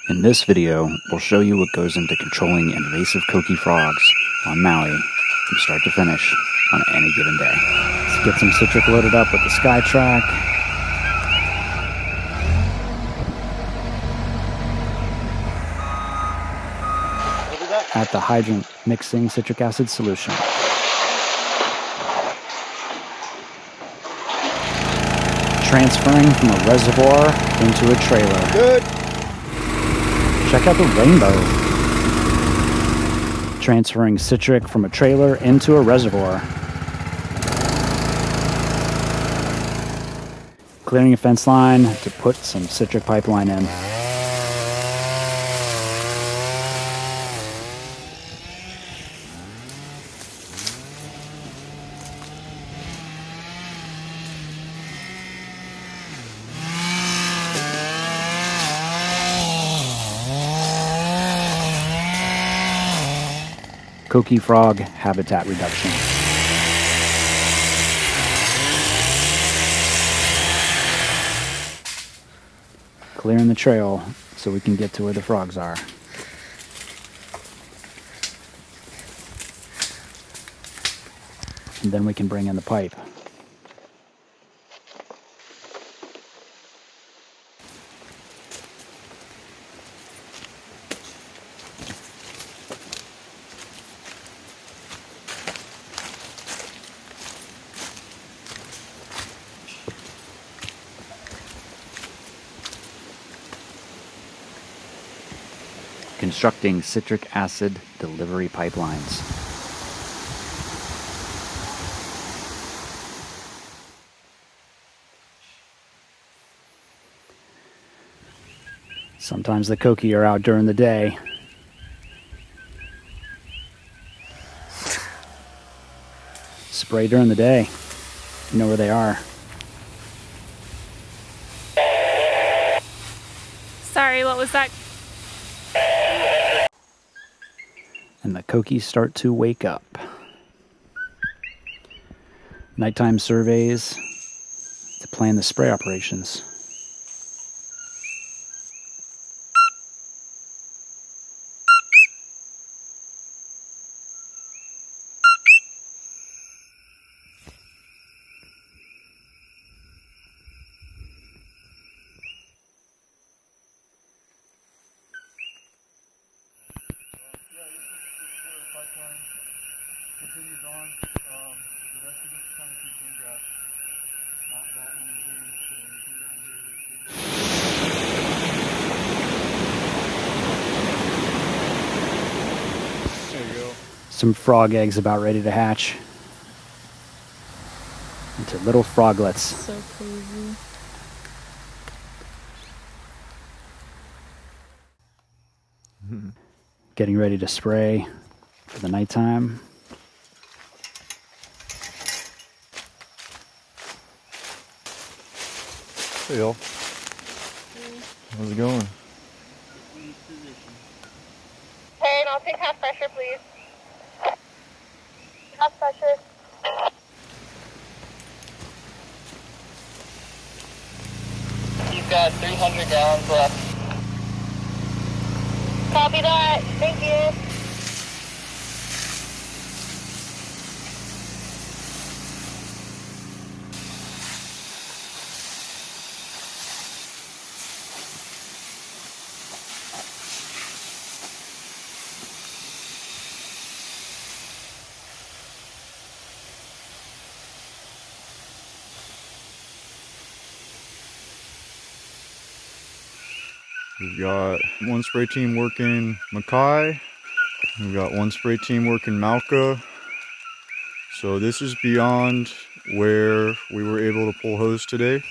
In this video, we'll show you what goes into controlling invasive coqui frogs on Maui from start to finish on any given day. Let's get some citric loaded up with the SkyTrack. At the hydrant, mixing citric acid solution. Transferring from a reservoir into a trailer. Good. Check out the rainbow. Transferring citric from a trailer into a reservoir. Clearing a fence line to put some citric pipeline in. Coqui frog habitat reduction. Clearing the trail so we can get to where the frogs are. And then we can bring in the pipe. Constructing citric acid delivery pipelines. Sometimes the coqui are out during the day. Spray during the day. You know where they are. Sorry, what was that? And the coqui start to wake up. Nighttime surveys to plan the spray operations. Continues on. The rest of this is kind of keeping grass. Not that anything, so anything down here. There you go. Some frog eggs about ready to hatch into little froglets. So crazy. Getting ready to spray for the nighttime. Hey y'all. How's it going? Hey, and I'll take half pressure, please. Half pressure. You've got 300 gallons left. Copy that. Thank you. We've got one spray team working Mackay. We've got one spray team working Malka. So this is beyond where we were able to pull hose today.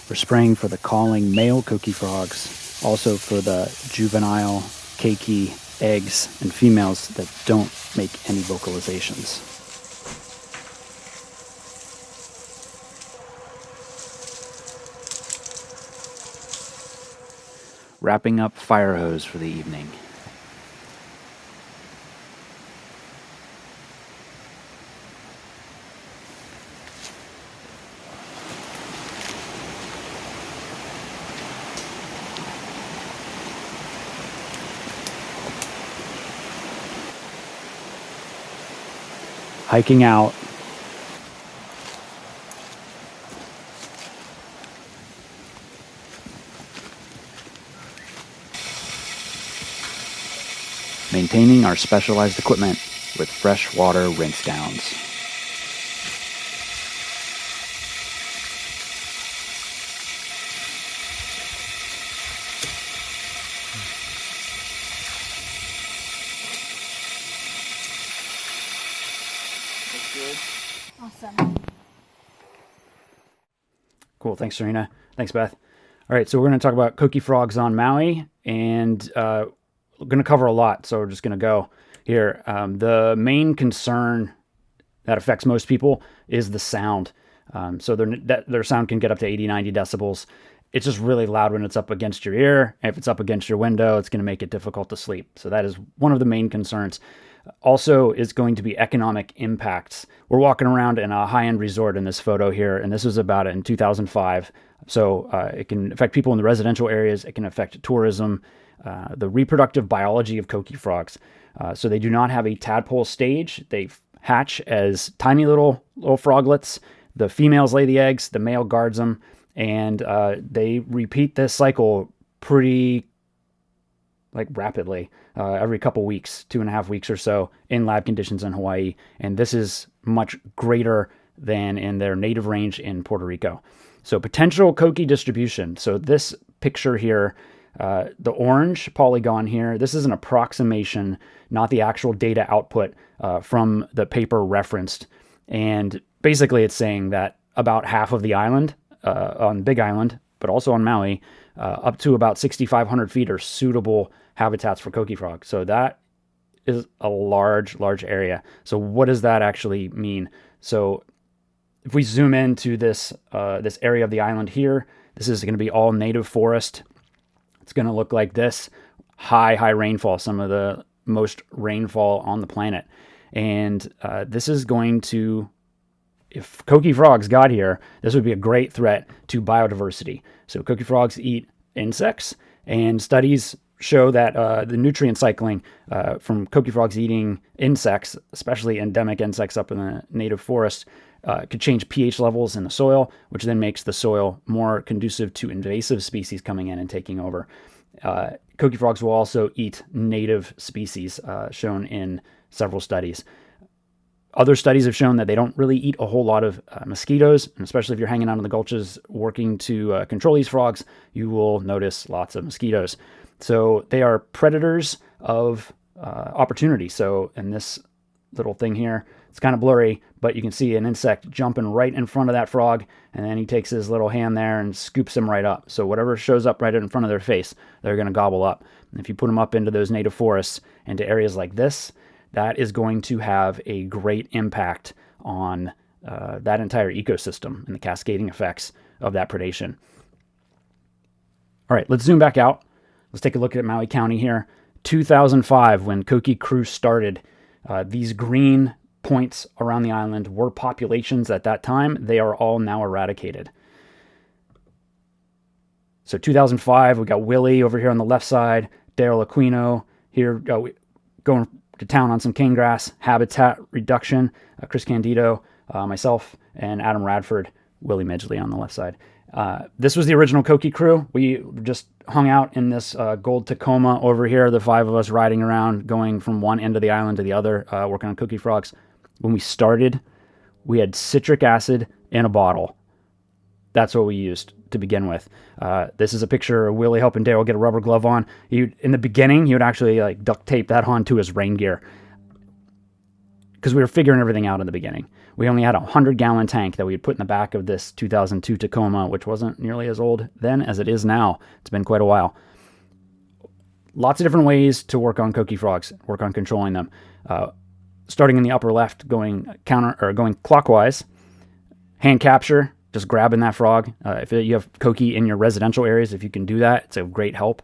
We're spraying for the calling male coqui frogs, also for the juvenile keiki eggs and females that don't make any vocalizations. Wrapping up fire hose for the evening. hiking out. Maintaining our specialized equipment with freshwater rinse downs. Awesome. Cool. Thanks, Serena. Thanks, Beth. All right, so we're going to talk about coqui frogs on Maui, and we're going to cover a lot, so we're just going to go here. The main concern that affects most people is the sound. So their sound can get up to 80, 90 decibels. It's just really loud when it's up against your ear. And if it's up against your window, it's going to make it difficult to sleep. So that is one of the main concerns. Also is going to be economic impacts. We're walking around in a high-end resort in this photo here, and this was about in 2005. So it can affect people in the residential areas. It can affect tourism, the reproductive biology of coqui frogs. So they do not have a tadpole stage. They hatch as tiny little froglets. The females lay the eggs, the male guards them, and they repeat this cycle pretty rapidly, every couple weeks, 2.5 weeks or so in lab conditions in Hawaii. And this is much greater than in their native range in Puerto Rico. So potential coqui distribution. So this picture here, the orange polygon here, this is an approximation, not the actual data output from the paper referenced. And basically it's saying that about half of the island, on Big Island, but also on Maui, up to about 6,500 feet are suitable habitats for coqui frogs. So that is a large area. So what does that actually mean? So if we zoom into this this area of the island here, this is going to be all native forest. It's going to look like this. High rainfall, some of the most rainfall on the planet. And this is going to, if coqui frogs got here, this would be a great threat to biodiversity. So coqui frogs eat insects, and studies show that the nutrient cycling from coqui frogs eating insects, especially endemic insects up in the native forest, could change pH levels in the soil, which then makes the soil more conducive to invasive species coming in and taking over. Coqui frogs will also eat native species, shown in several studies. Other studies have shown that they don't really eat a whole lot of mosquitoes, and especially if you're hanging out in the gulches working to control these frogs, you will notice lots of mosquitoes. So they are predators of opportunity. So in this little thing here, it's kind of blurry, but you can see an insect jumping right in front of that frog, and then he takes his little hand there and scoops him right up. So whatever shows up right in front of their face, they're going to gobble up. And if you put them up into those native forests, into areas like this, that is going to have a great impact on that entire ecosystem and the cascading effects of that predation. All right, let's zoom back out. Let's take a look at Maui County here. 2005, when Coqui Cruise started, these green points around the island were populations at that time. They are all now eradicated. So 2005, we got Willie over here on the left side, Daryl Aquino here going to town on some cane grass, habitat reduction, Chris Candido, myself, and Adam Radford, Willie Midgley on the left side. This was the original Coqui crew. We just hung out in this gold Tacoma over here, the 5 of us riding around, going from one end of the island to the other, working on coqui frogs. When we started, we had citric acid in a bottle. That's what we used to begin with. This is a picture of Willie helping Daryl get a rubber glove on. In the beginning, he would actually duct tape that onto his rain gear, because we were figuring everything out in the beginning. We only had a 100-gallon tank that we had put in the back of this 2002 Tacoma, which wasn't nearly as old then as it is now. It's been quite a while. Lots of different ways to work on coqui frogs, work on controlling them. Starting in the upper left, going clockwise, hand capture, just grabbing that frog. If you have coqui in your residential areas, if you can do that, it's a great help.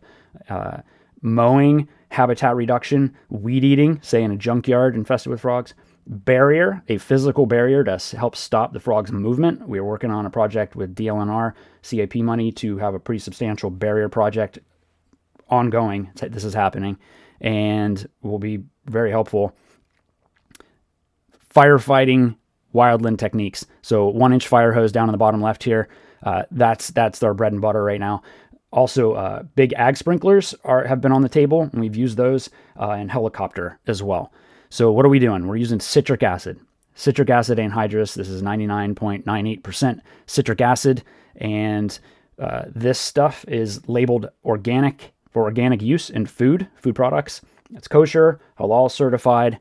Mowing, habitat reduction, weed eating, say in a junkyard infested with frogs. Barrier, a physical barrier to help stop the frog's movement. We are working on a project with DLNR, CAP money, to have a pretty substantial barrier project ongoing. This is happening and will be very helpful. firefighting wildland techniques. So 1-inch fire hose down on the bottom left here. That's our bread and butter right now. Also, big ag sprinklers have been on the table, and we've used those, and helicopter as well. So what are we doing? We're using citric acid. Citric acid anhydrous. This is 99.98% citric acid, and this stuff is labeled organic for organic use in food products. It's kosher, halal certified,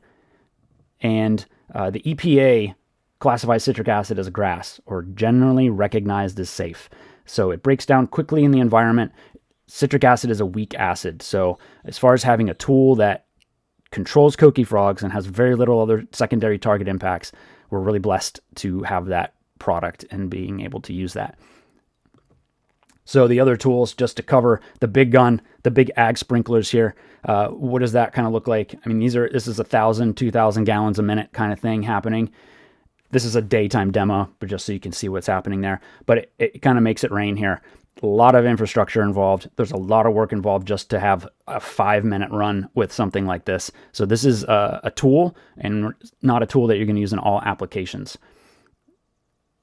and the EPA classifies citric acid as a GRAS, or generally recognized as safe. So it breaks down quickly in the environment. Citric acid is a weak acid. So as far as having a tool that controls coqui frogs and has very little other secondary target impacts, we're really blessed to have that product and being able to use that. So the other tools, just to cover the big gun, the big ag sprinklers here, what does that kind of look like? I mean, this is 1,000, 2,000 gallons a minute kind of thing happening. This is a daytime demo, but just so you can see what's happening there. But it kind of makes it rain here. A lot of infrastructure involved. There's a lot of work involved just to have a 5-minute run with something like this. So this is a tool, and not a tool that you're going to use in all applications.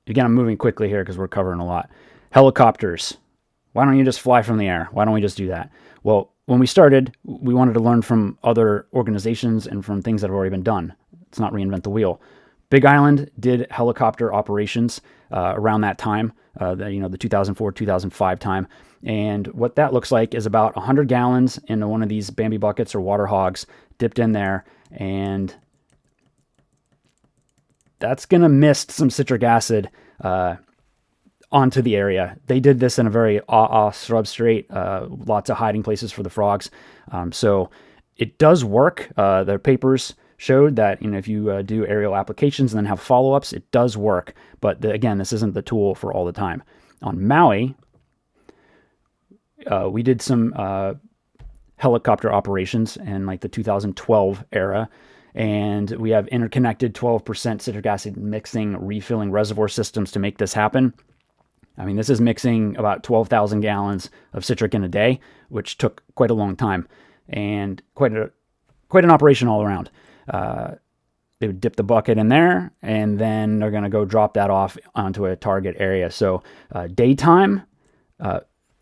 Again, I'm moving quickly here because we're covering a lot. Helicopters. Why don't you just fly from the air? Why don't we just do that? Well, when we started, we wanted to learn from other organizations and from things that have already been done. Let's not reinvent the wheel. Big Island did helicopter operations around that time, the 2004, 2005 time. And what that looks like is about 100 gallons into one of these Bambi buckets or water hogs dipped in there. And that's going to mist some citric acid onto the area. They did this in a very substrate, lots of hiding places for the frogs. So it does work. The papers showed that if you do aerial applications and then have follow-ups, it does work. But again, this isn't the tool for all the time. On Maui, we did some helicopter operations in like the 2012 era, and we have interconnected 12% citric acid mixing, refilling reservoir systems to make this happen. I mean, this is mixing about 12,000 gallons of citric in a day, which took quite a long time and quite an operation all around. They would dip the bucket in there, and then they're going to go drop that off onto a target area. So daytime,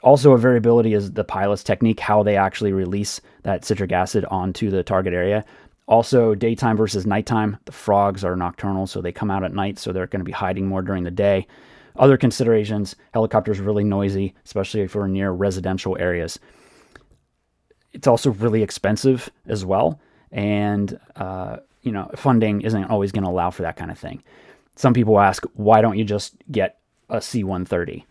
also a variability is the pilot's technique, how they actually release that citric acid onto the target area. Also, daytime versus nighttime. The frogs are nocturnal, so they come out at night, so they're going to be hiding more during the day. Other considerations, helicopters are really noisy, especially if we're near residential areas. It's also really expensive as well. And, funding isn't always going to allow for that kind of thing. Some people ask, why don't you just get a C-130?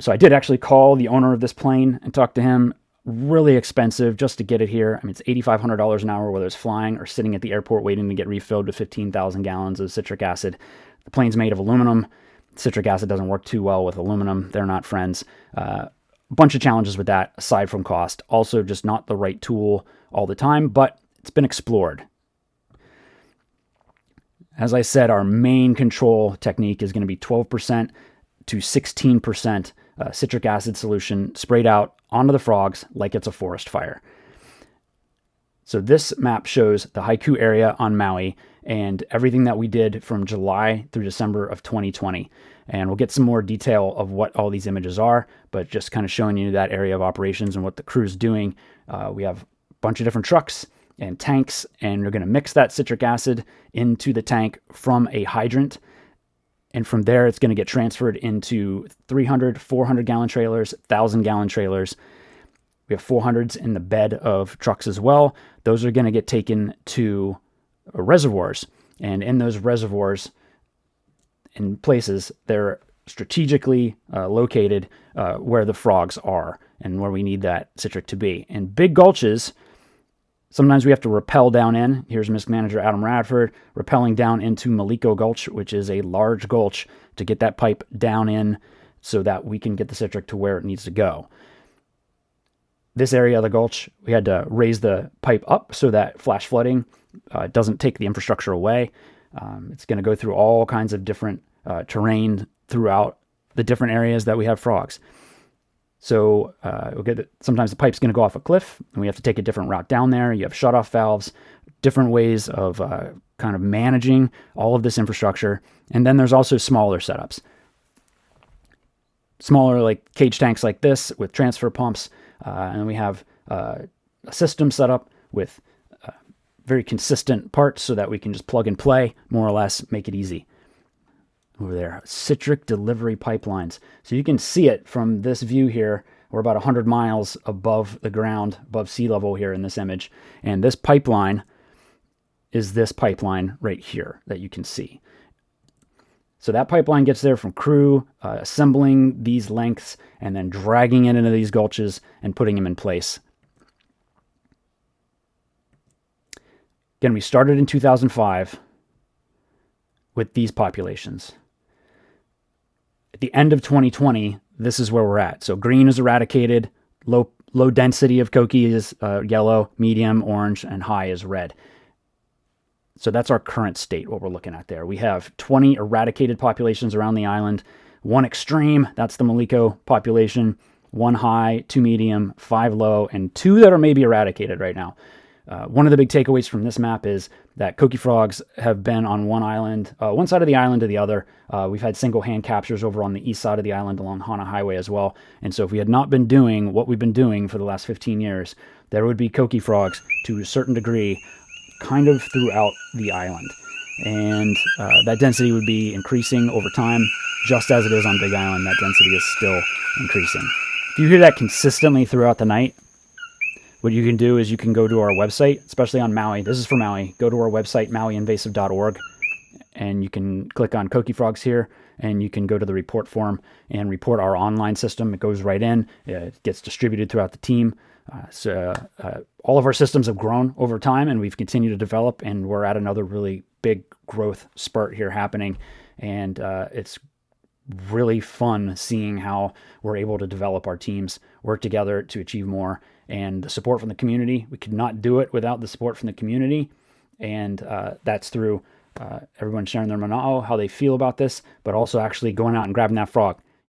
So I did actually call the owner of this plane and talk to him. Really expensive just to get it here. I mean, it's $8,500 an hour, whether it's flying or sitting at the airport waiting to get refilled with 15,000 gallons of citric acid. The plane's made of aluminum. Citric acid doesn't work too well with aluminum. They're not friends. A bunch of challenges with that, aside from cost. Also, just not the right tool all the time, but it's been explored. As I said, our main control technique is going to be 12% to 16% citric acid solution sprayed out onto the frogs like it's a forest fire. So this map shows the haiku area on Maui and everything that we did from July through December of 2020. And we'll get some more detail of what all these images are, but just kind of showing you that area of operations and what the crew's doing. We have a bunch of different trucks and tanks, and we're going to mix that citric acid into the tank from a hydrant. And from there, it's going to get transferred into 300, 400 gallon trailers, 1,000 gallon trailers. We have 400s in the bed of trucks as well. Those are going to get taken to reservoirs. And in those reservoirs, in places, they're strategically located where the frogs are and where we need that citric to be. In big gulches, sometimes we have to rappel down in. Here's MISC manager Adam Radford rappelling down into Maliko Gulch, which is a large gulch, to get that pipe down in so that we can get the citric to where it needs to go. This area of the gulch, we had to raise the pipe up so that flash flooding doesn't take the infrastructure away. It's going to go through all kinds of different terrain throughout the different areas that we have frogs. So sometimes the pipe's going to go off a cliff, and we have to take a different route down there. You have shutoff valves, different ways of kind of managing all of this infrastructure. And then there's also smaller setups. Smaller like cage tanks like this with transfer pumps. And we have a system set up with very consistent parts so that we can just plug and play, more or less, make it easy. Over there, citric delivery pipelines. So you can see it from this view here. We're about 100 miles above the ground, above sea level here in this image. And this pipeline is this pipeline right here that you can see. So that pipeline gets there from crew, assembling these lengths and then dragging it into these gulches and putting them in place. Again, we started in 2005 with these populations. At the end of 2020, this is where we're at. So green is eradicated, low density of Coqui is yellow, medium, orange, and high is red. So that's our current state, what we're looking at there. We have 20 eradicated populations around the island, 1 extreme, that's the Maliko population, 1 high, 2 medium, 5 low, and 2 that are maybe eradicated right now. One of the big takeaways from this map is that Coqui frogs have been on one island, one side of the island to the other. We've had single hand captures over on the east side of the island along Hana Highway as well. And so if we had not been doing what we've been doing for the last 15 years, there would be Coqui frogs to a certain degree kind of throughout the island. And that density would be increasing over time, just as it is on Big Island. That density is still increasing. If you hear that consistently throughout the night, what you can do is you can go to our website, especially on Maui. This is for Maui. Go to our website, mauiinvasive.org, and you can click on Coqui frogs here, and you can go to the report form and report our online system. It goes right in. It gets distributed throughout the team. All of our systems have grown over time, and we've continued to develop, and we're at another really big growth spurt here happening. And it's really fun seeing how we're able to develop our teams, work together to achieve more, and the support from the community. We could not do it without the support from the community, and that's through everyone sharing their mana'o, how they feel about this, but also actually going out and grabbing that frog